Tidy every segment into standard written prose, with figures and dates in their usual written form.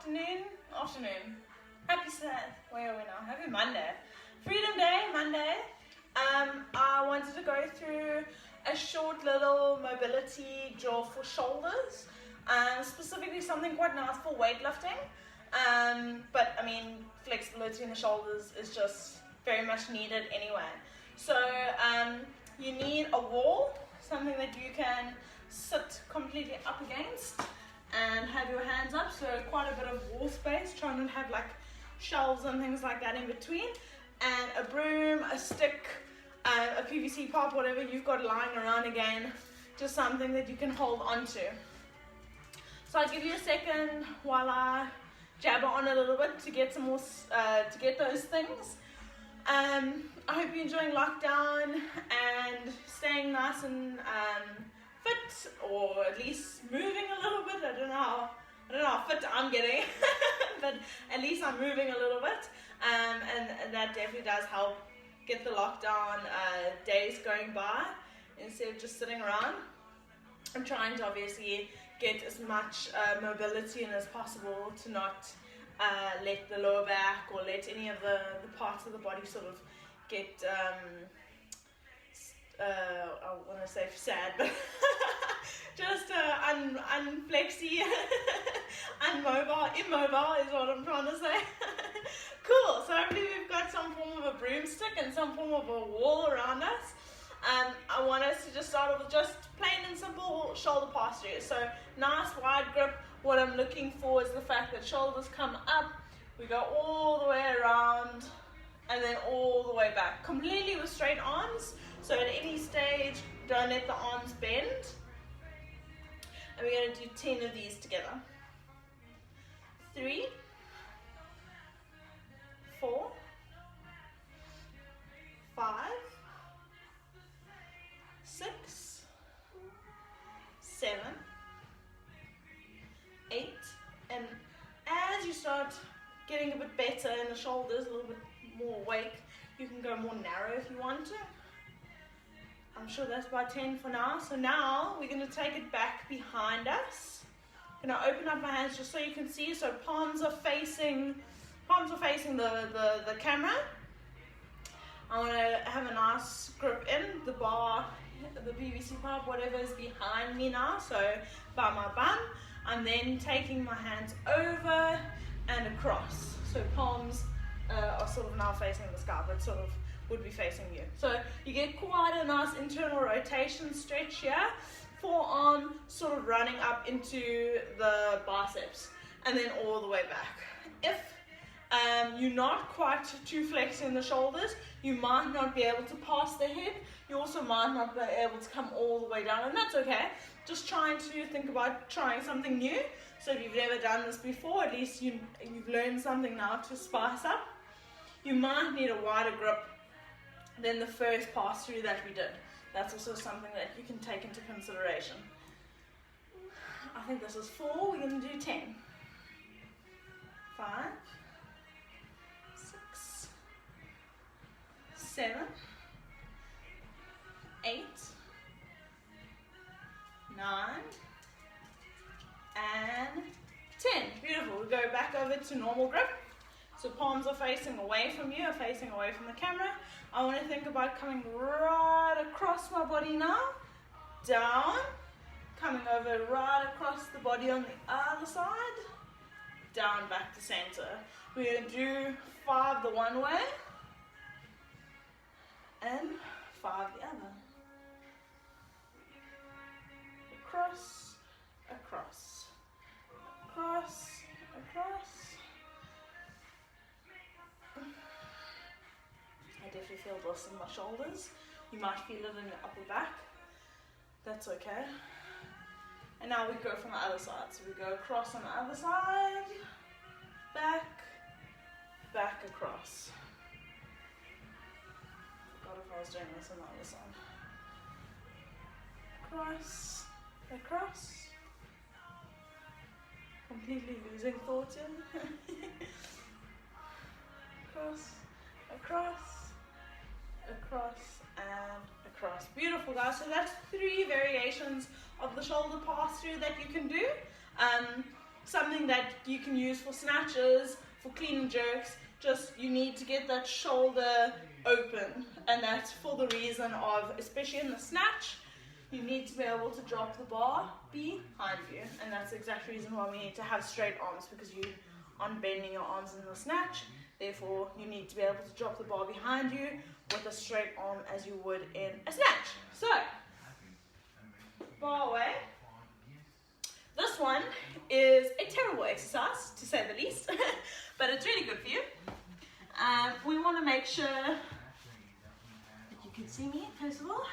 afternoon. Happy Saturday. Where are we now? Happy Monday. Freedom Day, Monday. I wanted to go through a short little mobility drill for shoulders. Specifically something quite nice for weightlifting. But I mean, flexibility in the shoulders is just very much needed anyway. So you need a wall, something that you can sit completely up against and have your hands up, so quite a bit of wall space. Try not to have like shelves and things like that in between, and a broom, a stick, a PVC pipe, whatever you've got lying around, again just something that you can hold onto. So I'll give you a second while I jabber on a little bit to get some more to get those things. I hope you're enjoying lockdown and staying nice and fit, or at least moving a little bit. I don't know how fit I'm getting, but at least I'm moving a little bit, and that definitely does help get the lockdown days going by instead of just sitting around. I'm trying to obviously get as much mobility in as possible to not let the lower back or let any of the parts of the body sort of get I want to say sad, but just unflexy, immobile is what I'm trying to say. Cool, so hopefully we've got some form of a broomstick and some form of a wall around us. I want us to just start off with just plain and simple shoulder posture. So nice wide grip. What I'm looking for is the fact that shoulders come up, we go all the way around, and then all the way back, completely with straight arms. So at any stage, don't let the arms bend. And we're going to do 10 of these together. 3, 4, 5, 6, 7, 8, and as you start getting a bit better in the shoulders, a little bit more weight, you can go more narrow if you want to. I'm sure that's about 10 for now. So now we're going to take it back behind us. I'm going to open up my hands just so you can see. So palms are facing the camera. I want to have a nice grip in the bar, the PVC pipe, whatever is behind me now. So by my bum, I'm then taking my hands over and across. So palms are sort of now facing the sky, but sort of would be facing you. So you get quite a nice internal rotation stretch here. Forearm sort of running up into the biceps and then all the way back. If you're not quite too flexed in the shoulders, you might not be able to pass the head. You also might not be able to come all the way down, and that's okay. Just trying to think about trying something new. So if you've never done this before, at least you've learned something now to spice up. You might need a wider grip than the first pass through that we did. That's also something that you can take into consideration. I think this is 4, we're going to do 10. 5, 6, 7, 8, 9, and 10. Beautiful. We go back over to normal grip. So palms are facing away from you, are facing away from the camera. I want to think about coming right across my body now, down, coming over right across the body on the other side, down back to center. We're going to do 5 the one way, and 5 the other. Across, across, across, across. I definitely feel this in my shoulders. You might feel it in your upper back. That's okay. And now we go from the other side. So we go across on the other side, back, back across. God, if I was doing this on the other side. Across, across. Completely losing thought in. Across, across, across, and across. Beautiful, guys. So that's 3 variations of the shoulder pass through that you can do. something that you can use for snatches, for clean and jerks. Just you need to get that shoulder open, and that's for the reason of, especially in the snatch, you need to be able to drop the bar behind you, and that's the exact reason why we need to have straight arms, because you aren't bending your arms in the snatch. Therefore, you need to be able to drop the bar behind you with a straight arm as you would in a snatch. So, bar away. This one is a terrible exercise, to say the least, but it's really good for you. We want to make sure that you can see me, first of all,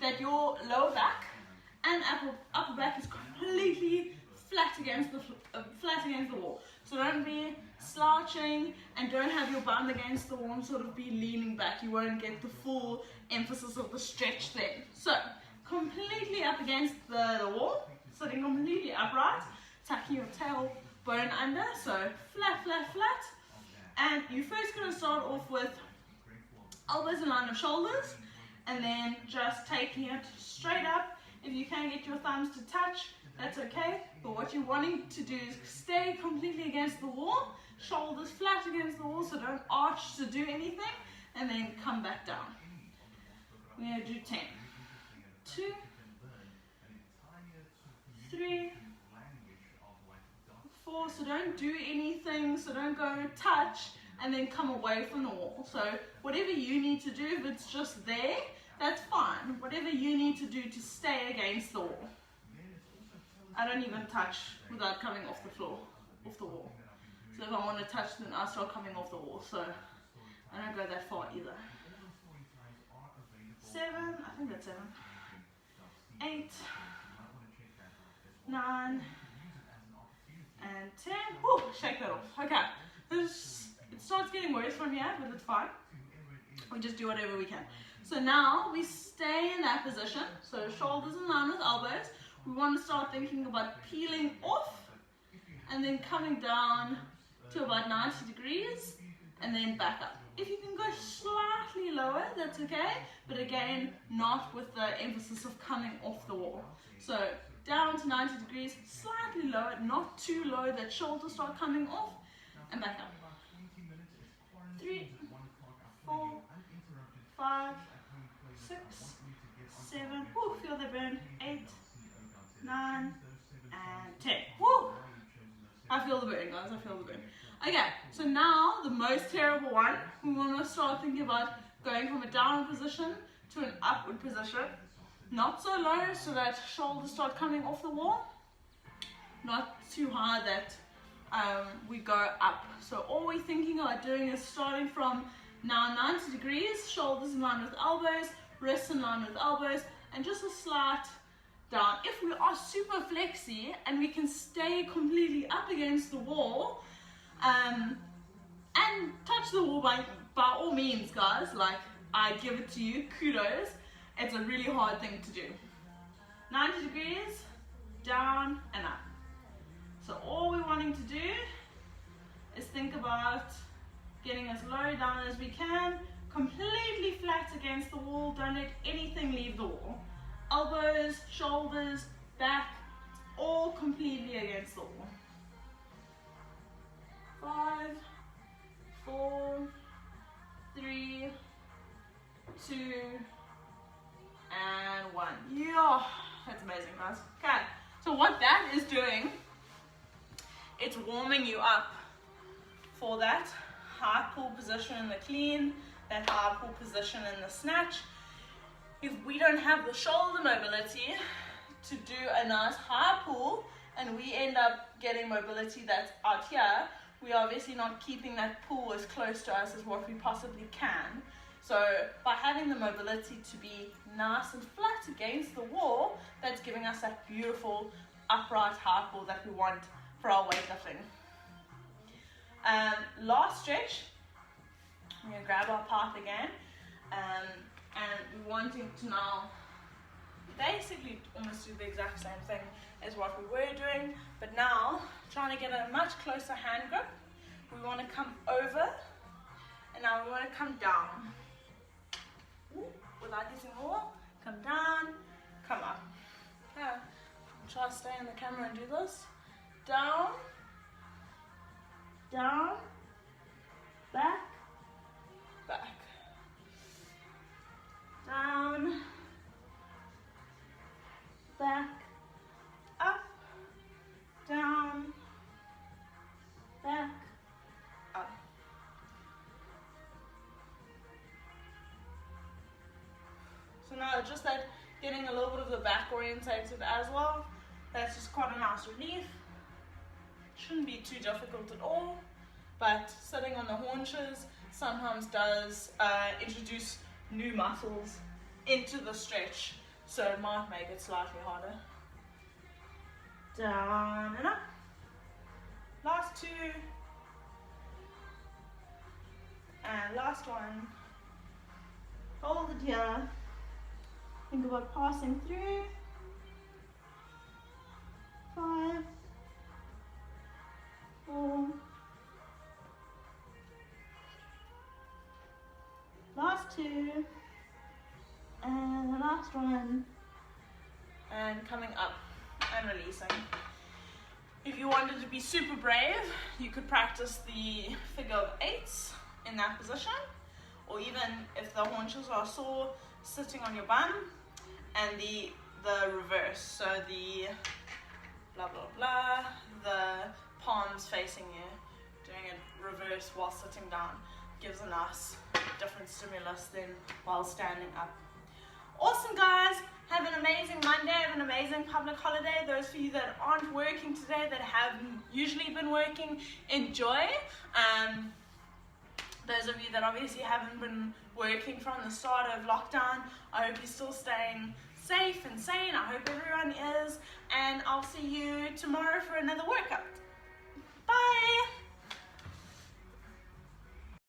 that your lower back and upper back is completely flat against the wall. So don't be slouching, and don't have your bum against the wall and sort of be leaning back. You won't get the full emphasis of the stretch then. So completely up against the wall, sitting completely upright, tucking your tailbone under, so flat, flat, flat. And you're first going to start off with elbows in line of shoulders, and then just taking it straight up. If you can get your thumbs to touch, that's okay, but what you're wanting to do is stay completely against the wall, shoulders flat against the wall, so don't arch to do anything, and then come back down. We're going to do 10. 2, 3, 4, so don't do anything, so don't go touch and then come away from the wall. So whatever you need to do, if it's just there, that's fine. Whatever you need to do to stay against the wall. I don't even touch without coming off the floor, off the wall. So if I want to touch, then I start coming off the wall. So I don't go that far either. 7, I think that's 7. 8, 9, and 10. Whew, shake that off. Okay, it starts getting worse from here, but it's fine. We just do whatever we can. So now we stay in that position. So shoulders in line with elbows. We want to start thinking about peeling off and then coming down to about 90 degrees and then back up. If you can go slightly lower, that's okay, but again, not with the emphasis of coming off the wall. So down to 90 degrees, slightly lower, not too low that shoulders start coming off, and back up. 3, 4, 5, 6, 7, whoo, feel the burn, 8, 9, and 10. Woo! I feel the burn, guys, I feel the burn. Okay, so now the most terrible one, we want to start thinking about going from a downward position to an upward position. Not so low so that shoulders start coming off the wall. Not too high that we go up. So all we're thinking about doing is starting from now 90 degrees, shoulders in line with elbows, wrists in line with elbows, and just a slight down. If we are super flexy and we can stay completely up against the wall, and touch the wall by all means, guys, like, I give it to you, kudos. It's a really hard thing to do. 90 degrees, down and up. So all we're wanting to do is think about getting as low down as we can, completely flat against the wall, don't let anything leave the wall. Elbows, shoulders, back, all completely against the wall. 5, 4, 3, 2, and 1. Yeah, that's amazing, guys. Okay, so what that is doing, it's warming you up for that high pull position in the clean, that high pull position in the snatch. If we don't have the shoulder mobility to do a nice high pull, and we end up getting mobility that's out here, we're obviously not keeping that pull as close to us as what we possibly can. So by having the mobility to be nice and flat against the wall, that's giving us that beautiful upright high pull that we want for our weightlifting. Last stretch, we're going to grab our path again, and we're wanting to now basically almost do the exact same thing as what we were doing, but now trying to get a much closer hand grip. We want to come over, and now we want to come down. Without using the wall, come down, come up. Okay. Try to stay in the camera and do this. down, down, back, back, down, back, up, down, back, up. So now just that getting a little bit of the back orientated as well, that's just quite a nice relief. Shouldn't be too difficult at all, but sitting on the haunches sometimes does introduce new muscles into the stretch, so it might make it slightly harder. Down and up. Last two. And last one. Hold it here. Think about passing through. 5, 4. Last two. And the last one. And coming up and releasing. If you wanted to be super brave, you could practice the figure of 8s in that position, or even if the haunches are sore, sitting on your bum, and the reverse, so the blah blah blah, the palms facing you, doing it reverse while sitting down gives a nice different stimulus than while standing up. Awesome, guys. Have an amazing Monday. Have an amazing public holiday. Those of you that aren't working today, that have usually been working, enjoy. Those of you that obviously haven't been working from the start of lockdown, I hope you're still staying safe and sane. I hope everyone is. And I'll see you tomorrow for another workout.